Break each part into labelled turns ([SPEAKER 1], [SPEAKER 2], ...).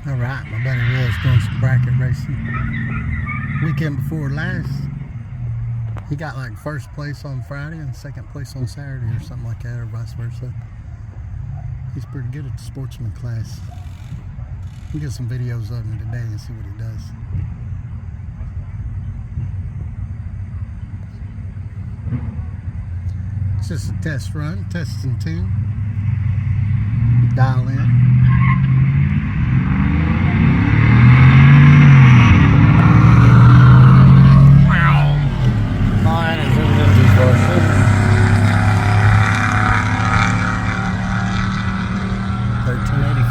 [SPEAKER 1] All right, my buddy Willis doing some bracket racing. Weekend before last, he got like first place on Friday and second place on Saturday or something like that, or vice versa. He's pretty good at the Sportsman class. We'll get some videos of him today and see what he does. It's just a test run, test and tune. Dial in.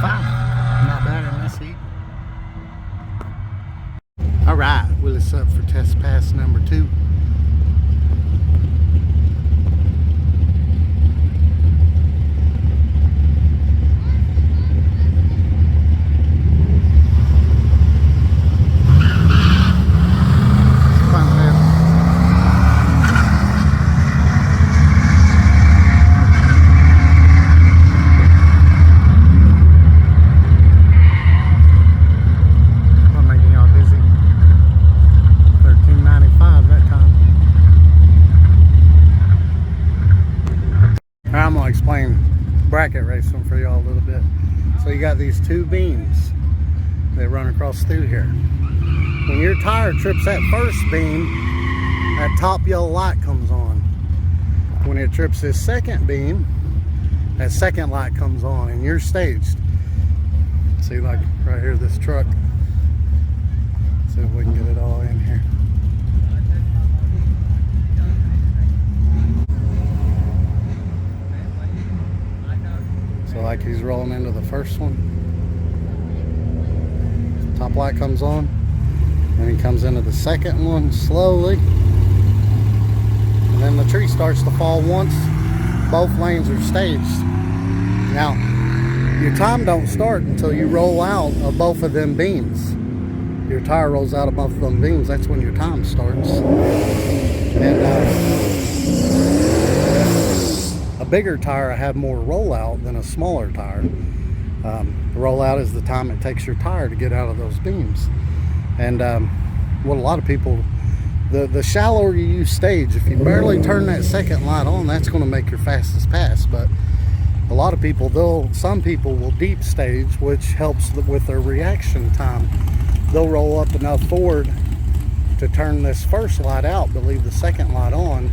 [SPEAKER 1] Not bad in this heat. Alright, Willis up for test pass number 2. I'm going to explain bracket racing for y'all a little bit. So you got these two beams that run across through here. When your tire trips that first beam, that top yellow light comes on. When it trips this second beam, that second light comes on and you're staged. See, like right here, this truck. See if we can get it all in here. So like he's rolling into the first one. Top light comes on. Then he comes into the second one slowly. And then the tree starts to fall once both lanes are staged. Now, your time don't start until you roll out of both of them beams. Your tire rolls out of both of them beams. That's when your time starts. And a bigger tire have more rollout than a smaller tire. Rollout is the time it takes your tire to get out of those beams. And what a lot of people, the shallower you stage, if you barely turn that second light on, that's going to make your fastest pass. But a lot of people, some people will deep stage, which helps with their reaction time. They'll roll up enough forward to turn this first light out but leave the second light on,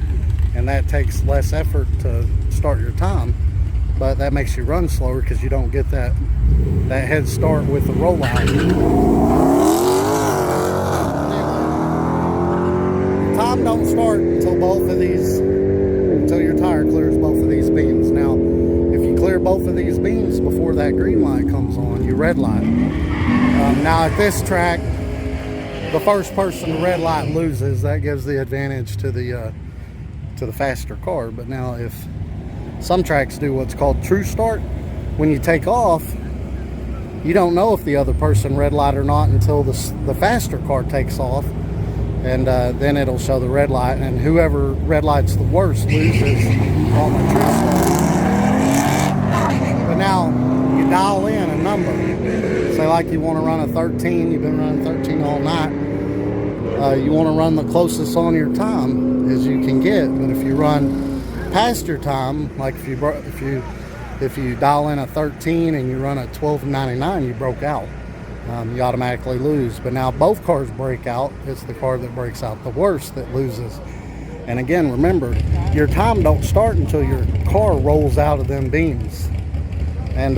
[SPEAKER 1] and that takes less effort to start your time, but that makes you run slower because you don't get that head start with the rollout. Your time don't start until until your tire clears both of these beams. Now, if you clear both of these beams before that green light comes on, you red light. Now at this track, the first person to red light loses. That gives the advantage to the faster car. But now if some tracks do what's called true start, when you take off, you don't know if the other person red light or not until the faster car takes off, and then it'll show the red light, and whoever red lights the worst loses on the true start. But now you dial in a number. Say like you want to run a 13, you've been running 13 all night. You want to run the closest on your time as you can get, but if you run past your time, like if you dial in a 13 and you run a 12.99, you broke out. You automatically lose. But now both cars break out. It's the car that breaks out the worst that loses. And again, remember, your time don't start until your car rolls out of them beams. And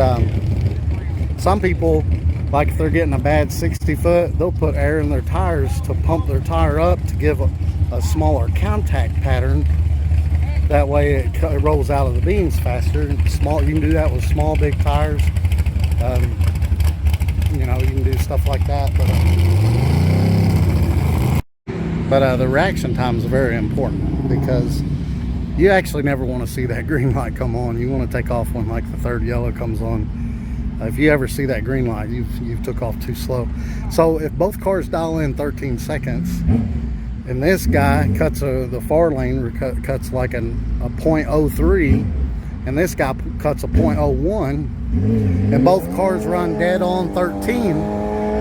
[SPEAKER 1] some people, like if they're getting a bad 60 foot, they'll put air in their tires to pump their tire up to give a smaller contact pattern. That way it rolls out of the beams faster. You can do that with small, big tires. You know, you can do stuff like that. But the reaction time is very important, because you actually never want to see that green light come on. You want to take off when like the third yellow comes on. If you ever see that green light, you've took off too slow. So if both cars dial in 13 seconds, and this guy cuts the far lane, cuts like a .03, and this guy cuts a .01, and both cars run dead on 13.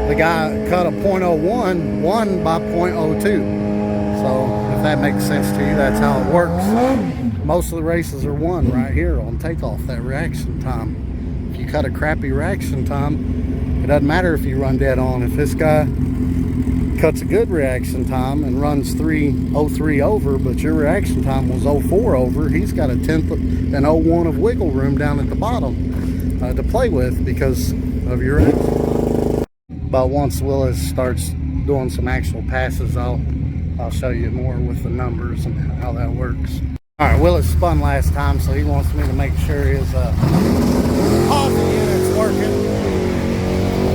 [SPEAKER 1] The guy cut a .01, won by .02. So if that makes sense to you, that's how it works. Most of the races are won right here on takeoff, that reaction time. If you cut a crappy reaction time, it doesn't matter if you run dead on. If this guy cuts a good reaction time and runs 3:03 over, but your reaction time was 04 over, he's got a 10th and 01 of wiggle room down at the bottom to play with because of your reaction. But once Willis starts doing some actual passes, I'll show you more with the numbers and how that works. All right, Willis spun last time, so he wants me to make sure his positive unit's working.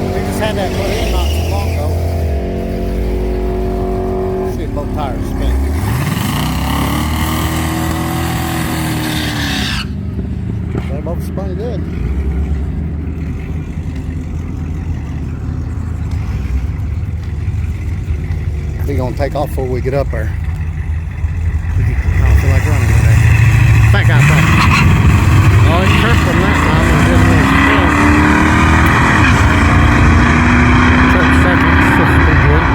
[SPEAKER 1] We just had that put in not too long ago. See if both tires spin. They both spun good. We're gonna take off before we get up there. I don't feel like running today. Back out front. Oh, it tripped them that time. It didn't really spin. Took seconds to spin good.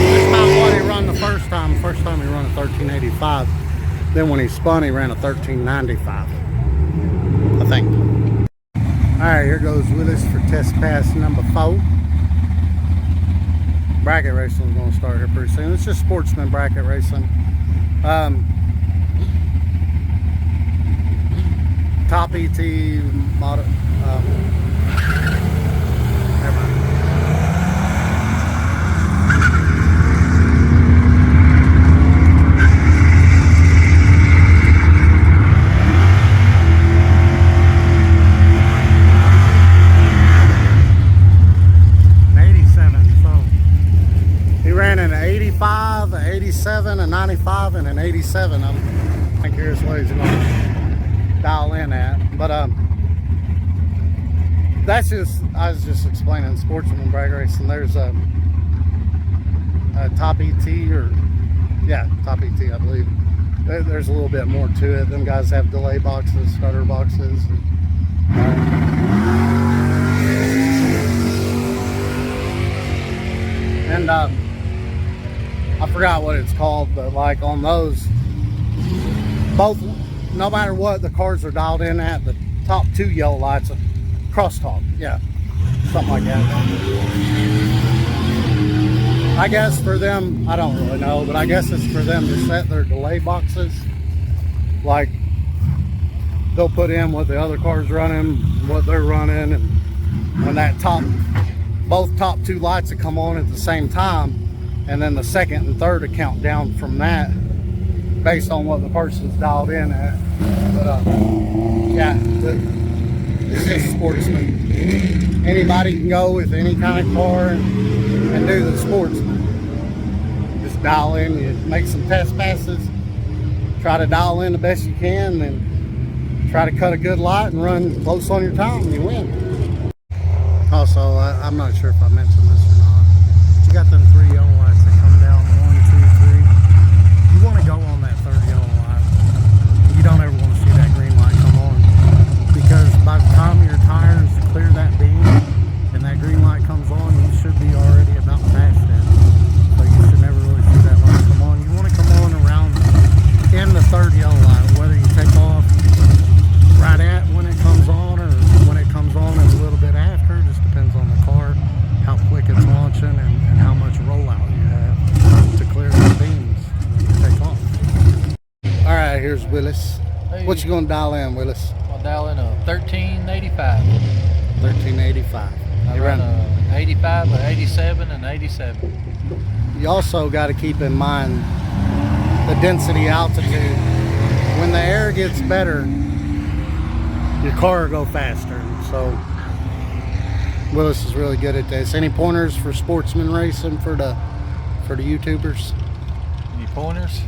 [SPEAKER 1] That's about what he run the first time. First time he run a 1385. Then when he spun, he ran a 1395. I think. Alright, here goes Willis for test pass number 4. Bracket racing is going to start here pretty soon. It's just Sportsman bracket racing. Top ET model. Never mind. 85, an 87, a 95, and an 87. I'm curious what he's going to dial in at. But that's just, I was just explaining Sportsman brake racing. There's a top ET, or yeah, top ET, I believe. There's a little bit more to it. Them guys have delay boxes, starter boxes. And I forgot what it's called, but like on those, both, no matter what the cars are dialed in at, the top 2 yellow lights are crosstalk. Yeah, something like that. I guess for them, I don't really know, but I guess it's for them to set their delay boxes. Like, they'll put in what the other car's running, what they're running, and when that both top 2 lights that come on at the same time, and then the second and third will count down from that based on what the person's dialed in at. But yeah, it's just Sportsman. Anybody can go with any kind of car and do the Sportsman. Just dial in, you make some test passes, try to dial in the best you can, then try to cut a good light and run close on your time and you win. Also, I'm not sure if I mentioned this or not, but you got them 3 yellow lights that come down, 1, 2, 3. You want to go on that 3rd yellow light. You don't ever want to see that green light come on, because by the time your tires clear that beam and that green light comes on, you should be already about past it. So you should never really see that light come on. You want to come on around in the 3rd yellow light, whether you take off right at when it comes on or when it comes on and a little bit after. It just depends on the car, how quick it's launching, and how much rollout you have to clear the beams when you take off. All right, here's Willis.
[SPEAKER 2] Hey.
[SPEAKER 1] What you gonna dial in, Willis?
[SPEAKER 2] I'll dial in a 1385.
[SPEAKER 1] 1385.
[SPEAKER 2] I run a 85, an 87, and 87.
[SPEAKER 1] You also got to keep in mind the density altitude. When the air gets better, your car will go faster. So Willis is really good at this. Any pointers for Sportsman racing for the YouTubers?
[SPEAKER 2] Any pointers?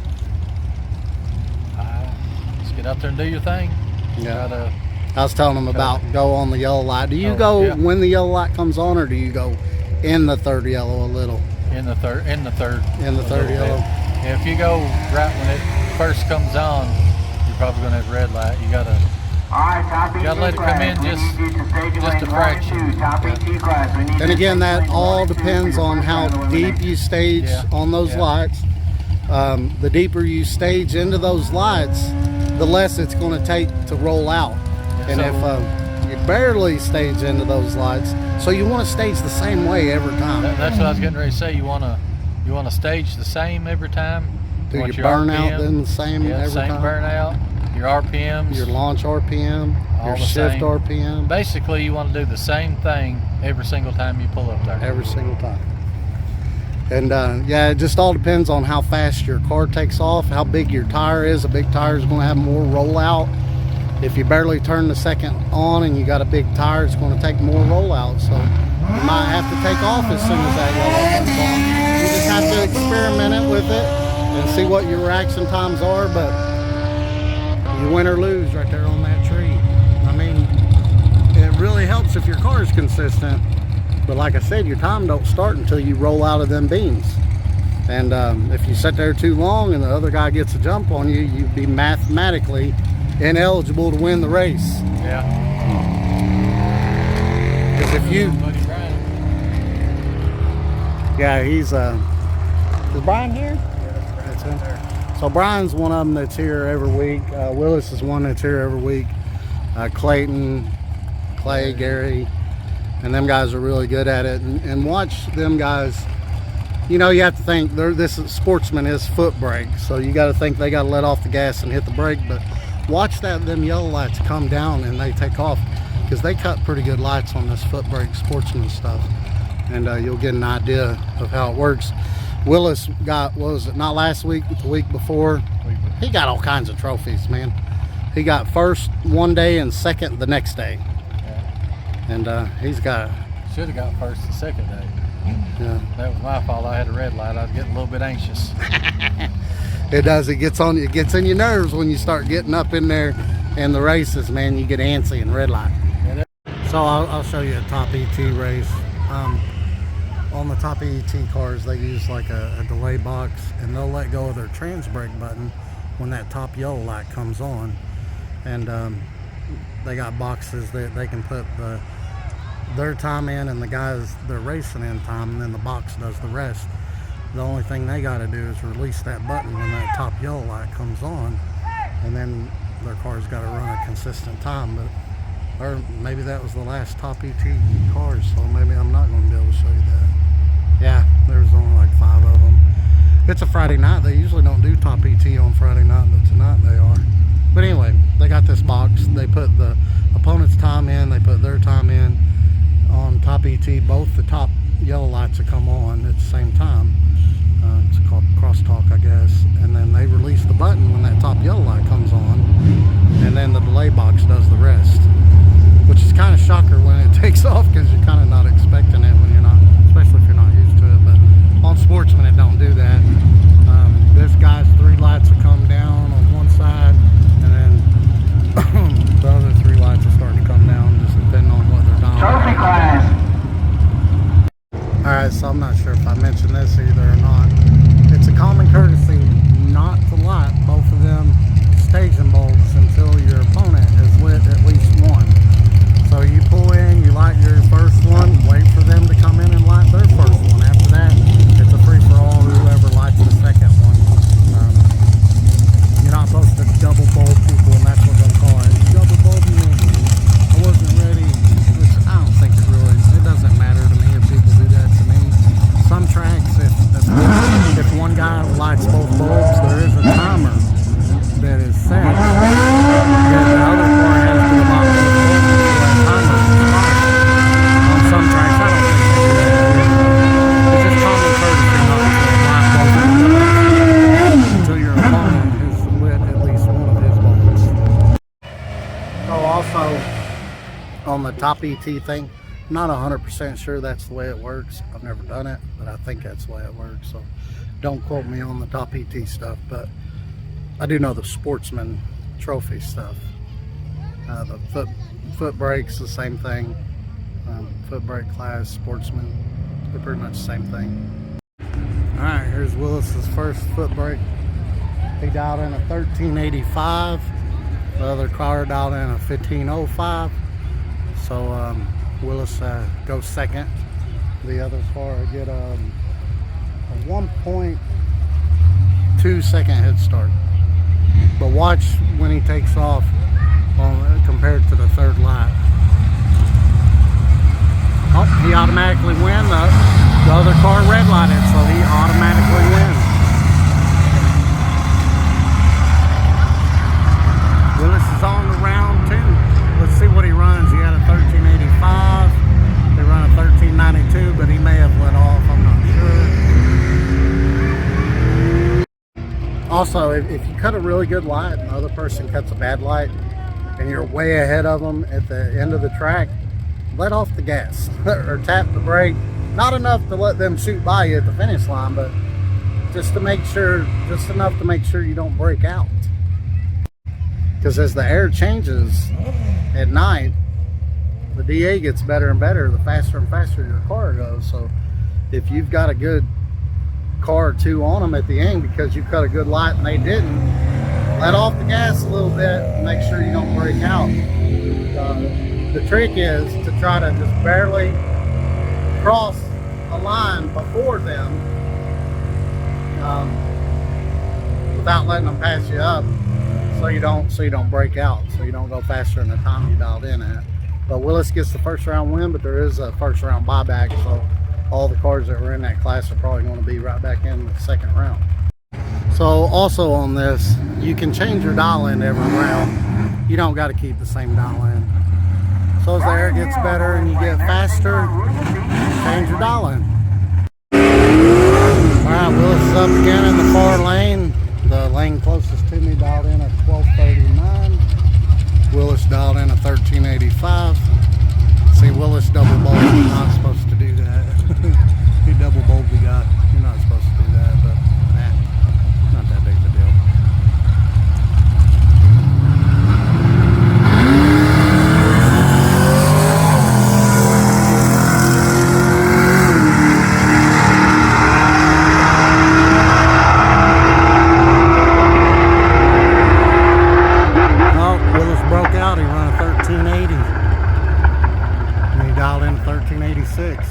[SPEAKER 2] Just get out there and do your thing.
[SPEAKER 1] Yeah. I was telling them about go on the yellow light. Do you go when the yellow light comes on, or do you go in the third yellow a little.
[SPEAKER 2] In the third
[SPEAKER 1] In the third
[SPEAKER 2] little
[SPEAKER 1] yellow.
[SPEAKER 2] bit. Yeah, if you go right when it first comes on, you're probably gonna have red light. You gotta let it come in just a fraction. Yeah.
[SPEAKER 1] And again, that all depends on how deep you stage on those lights. The deeper you stage into those lights, the less it's going to take to roll out. And if you barely stage into those lights, so you want to stage the same way every time.
[SPEAKER 2] That's what I was getting ready to say. You want to stage the same every time.
[SPEAKER 1] Do your burnout then the same every
[SPEAKER 2] same
[SPEAKER 1] time?
[SPEAKER 2] Burnout, your RPMs,
[SPEAKER 1] your launch RPM, your shift
[SPEAKER 2] same.
[SPEAKER 1] RPM.
[SPEAKER 2] Basically, you want to do the same thing every single time you pull up there.
[SPEAKER 1] Every single time. And yeah, it just all depends on how fast your car takes off, how big your tire is. A big tire is going to have more rollout. If you barely turn the second on and you got a big tire, it's going to take more rollout. So you might have to take off as soon as that yellow comes on. You just have to experiment it with it and see what your reaction times are. But you win or lose right there on that tree. I mean, it really helps if your car is consistent. But like I said, your time don't start until you roll out of them beams. And if you sit there too long and the other guy gets a jump on you, you'd be mathematically ineligible to win the race.
[SPEAKER 2] Yeah.
[SPEAKER 1] Because if you... Yeah, he's... Is Brian here?
[SPEAKER 2] Yeah, that's him there.
[SPEAKER 1] So Brian's one of them that's here every week. Willis is one that's here every week. Clayton, Clay, Gary... And them guys are really good at it. And watch them guys. You know, you have to think this is Sportsman is foot brake, so you got to think they got to let off the gas and hit the brake. But watch them yellow lights come down and they take off, because they cut pretty good lights on this foot brake Sportsman stuff, and you'll get an idea of how it works. Willis got, what was it, not last week, the week before? He got all kinds of trophies, man. He got first one day and second the next day. And he's got...
[SPEAKER 2] Should have got first the second day.
[SPEAKER 1] Yeah.
[SPEAKER 2] That was my fault. I had a red light. I was getting a little bit anxious.
[SPEAKER 1] It does. It gets on. It gets in your nerves when you start getting up in there in the races, man. You get antsy and red light.
[SPEAKER 2] Yeah,
[SPEAKER 1] so I'll show you a top ET race. On the top ET cars, they use like a delay box, and they'll let go of their trans brake button when that top yellow light comes on. And they got boxes that they can put their time in and the guys they're racing in time, and then the box does the rest. The only thing they got to do is release that button when that top yellow light comes on, and then their car's got to run a consistent time. But or maybe that was the last top ET cars, so maybe I'm not going to be able to show you that. Yeah, there's only like 5 of them. It's a Friday night. They usually don't do top ET on Friday night, but tonight they are. But anyway, they got this box. They put the opponent's time in, they put their time in. On top ET, both the top yellow lights will come on at the same time. It's called crosstalk, I guess. And then they release the button when that top yellow light comes on, and then the delay box does the rest. Which is kind of shocker when it takes off, because you're kind of not expecting it when you're not, especially if you're not used to it. But on Sportsman, it don't do that. This guy's 3 lights will come down on one side, and then the other 3 lights will start to come down, just depending on what they're doing.
[SPEAKER 3] Trophy class.
[SPEAKER 1] Alright, so I'm not sure if I mentioned this either or not. It's a common courtesy not to light both of them staging bulbs until your opponent has lit at least one. So you pull in, you light your first one, wait for them to come in and light their first one. After that, it's a free-for-all, whoever lights the second one. You're not supposed to double bulb people, and that's what they'll call it. Double bulbing me. I wasn't ready, which I don't think it doesn't matter to me if people do that to me. Some tracks, if one guy lights both bulbs, there is a timer that is set. Then the other car has to come out with that timer starts. On some tracks, I don't think they do that. It's just common courtesy not to light both bulbs until your opponent has lit at least one of his bulbs. So also, on the top ET thing, I'm not 100% sure that's the way it works. I've never done it, but I think that's the way it works. So don't quote me on the top ET stuff, but I do know the Sportsman trophy stuff. The foot brakes, the same thing. Foot brake class, Sportsman. They're pretty much the same thing. All right, here's Willis's first foot brake. He dialed in a 1385. The other car dialed in a 1505. So Willis goes second. The other car get a 1.2 second head start. But watch when he takes off compared to the third lap. Oh, he automatically wins. The other car red lighted, so he automatically wins. Willis is on to round 2. Let's see what he runs. He had a 1385. They run a 1392, but he may have let off. I'm not sure. Also, if you cut a really good light and the other person cuts a bad light and you're way ahead of them at the end of the track, let off the gas or tap the brake. Not enough to let them shoot by you at the finish line, but just to make sure, just enough to make sure you don't break out. Because as the air changes at night, the DA gets better and better the faster and faster your car goes. So if you've got a good car or two on them at the end because you cut a good light and they didn't, let off the gas a little bit and make sure you don't break out. The trick is to try to just barely cross a line before them without letting them pass you up, so you don't break out, so you don't go faster than the time you dialed in at. But Willis gets the first round win, but there is a first round buyback, so all the cars that were in that class are probably going to be right back in the second round. So also on this, you can change your dial in every round. You don't got to keep the same dial in. So as the air gets better and you get faster, change your dial in. Alright, Willis is up again in the far lane. The lane closest to me dialed in at 1239. Willis dialed in a 1385. See, Willis double bowled. You're not supposed to do that. He double bowled the guy. You're not supposed to do that, but not that big of a deal.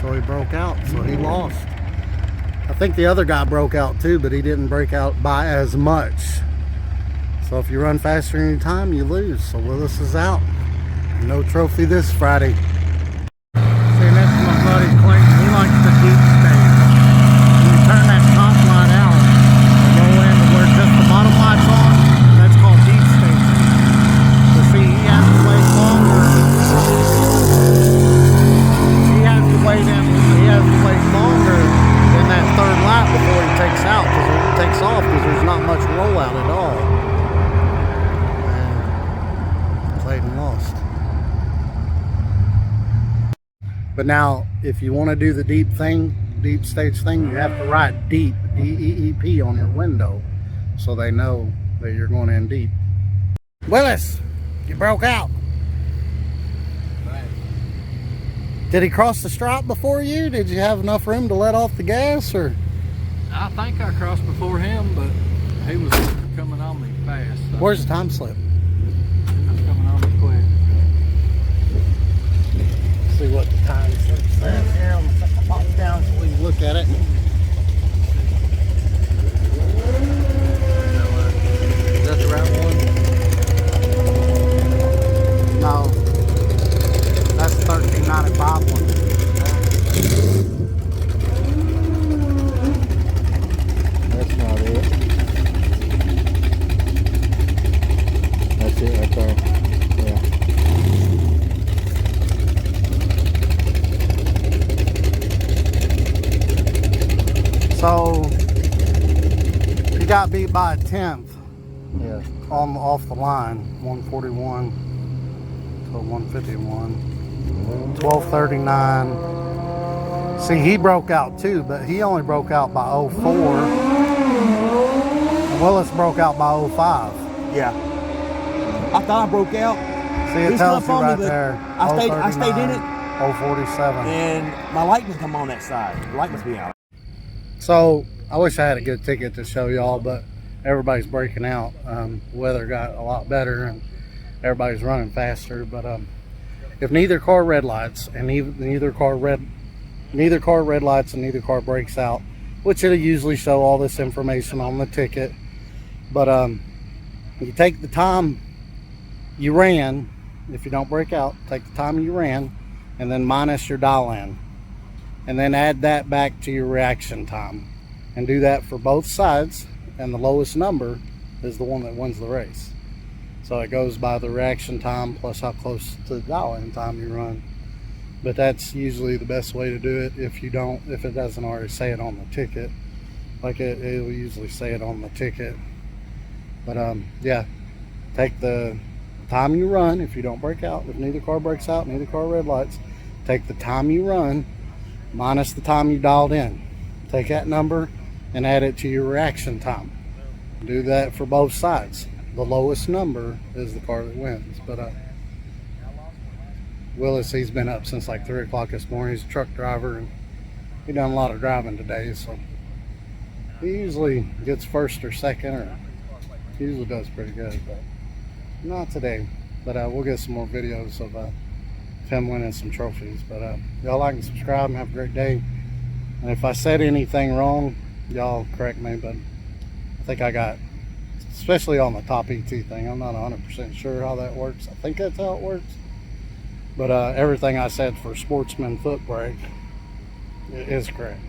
[SPEAKER 1] So he broke out, so he lost. I think the other guy broke out too, but he didn't break out by as much. So if you run faster than your time, you lose. So Willis is out. No trophy this Friday. See, next to my buddy Clayton, he likes the deep stage. When you turn that top light out and go in to where just the bottom light's on, that's called deep stage. So see, he has to wait longer. He has to wait longer than that third lap before he takes out, because it takes off, because there's not much rollout at all. And Clayton lost. But now, if you want to do the deep stage thing, you have to write deep, D-E-E-P, on your window, so they know that you're going in deep. Willis, you broke out. Did he cross the stripe before you? Did you have enough room to let off the gas, or?
[SPEAKER 2] I think I crossed before him, but he was coming on me fast. So
[SPEAKER 1] where's the time slip?
[SPEAKER 2] He was coming on me quick.
[SPEAKER 1] See what the time slip says here. I'm gonna pop down so we can look at it.
[SPEAKER 2] Is that the round one?
[SPEAKER 1] No. That's the 1395 one.
[SPEAKER 2] That's not it. That's it right there. Yeah.
[SPEAKER 1] So he got beat by a 10th.
[SPEAKER 2] Yeah.
[SPEAKER 1] Off the line, 141 to 151. 1239. See, he broke out too, but he only broke out by 04. And Willis broke out by 05.
[SPEAKER 3] Yeah. I thought I broke out.
[SPEAKER 1] See, it tells you right there.
[SPEAKER 3] I stayed in it,
[SPEAKER 1] 047.
[SPEAKER 3] And my light must come on that side. The light must be out.
[SPEAKER 1] So I wish I had a good ticket to show y'all, but everybody's breaking out. Weather got a lot better and everybody's running faster. But if neither car red lights and neither car red lights and neither car breaks out, which it'll usually show all this information on the ticket. But you take the time you ran. If you don't break out, take the time you ran and then minus your dial in, and then add that back to your reaction time, and do that for both sides, and the lowest number is the one that wins the race. So it goes by the reaction time plus how close to the dial in time you run. But that's usually the best way to do it if it doesn't already say it on the ticket. Like it'll usually say it on the ticket. But yeah, take the time you run. If you don't break out, if neither car breaks out, neither car red lights, take the time you run minus the time you dialed in. Take that number and add it to your reaction time. Do that for both sides. The lowest number is the car that wins. But Willis, he's been up since like 3 o'clock this morning. He's a truck driver and he done a lot of driving today, so he usually gets first or second, or he usually does pretty good, but not today. But we'll get some more videos of him winning some trophies. But y'all like and subscribe and have a great day. And if I said anything wrong, y'all correct me, but I think I got, especially on the top ET thing, I'm not 100% sure how that works. I think that's how it works. But everything I said for Sportsman foot brake is correct.